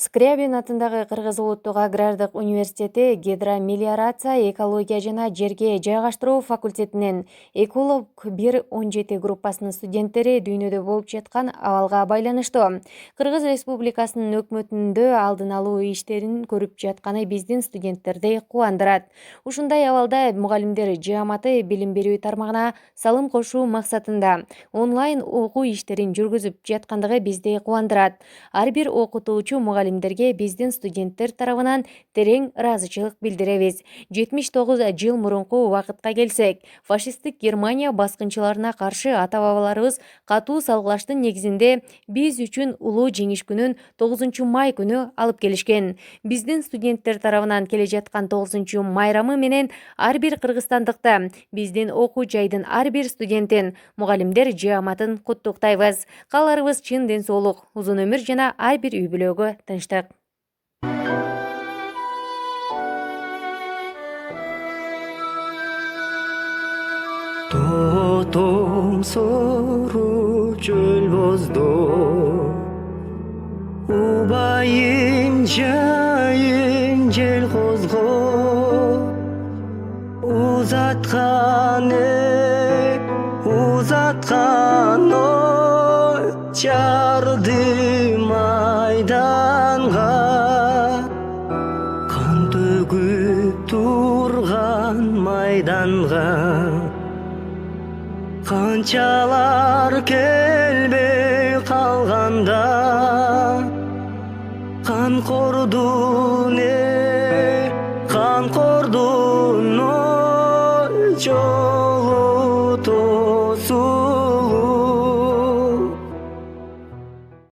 Скрябин атындагы Кыргыз улуттук агрардык университети гидромелиорация, экология жана жерге жайгаштыруу факультетинин эколог 1-17 группасынын студенттери дүйнөдө болуп жаткан абалга байланыштуу Кыргыз Республикасынын өкмөтүндө алдын алуу иштерин көрүп жатканы биздин студенттерди кубандырат. Ушундай абалда мугалимдер жааматы билим берүү тармагына салым кошуу максатында онлайн окуу иштерин жүргүзүп жаткандыгы бизди кубандырат. Ар бир окутуучу мугалимдерге биздин студенттер тарабынан терең ыраазычылык билдиребиз. 79 жыл мурунку убакытка келсек, фашисттик Германия баскынчыларына каршы ата-бабаларыбыз катуу салгылаштын негизинде биз үчүн улуу жеңиш күнүн 9 май күнү алып келишкен. Биздин студенттер тарабынан келе жаткан 9 майрамы менен ар бир кыргызстандыкты, биздин окуу жайдын ар бир студентин, мугалимдер жааматын куттуктайбыз. Кааларыбыз чын ден соолук, узун өмүр жана ар бир үй бүлөгө тынчтык. Тотом сору чөл боздо, убайын жайын жел козго, узаткан ой чарды майданга, кан төгүп турган майданга, канчалар келбей калганда, кан кордун ой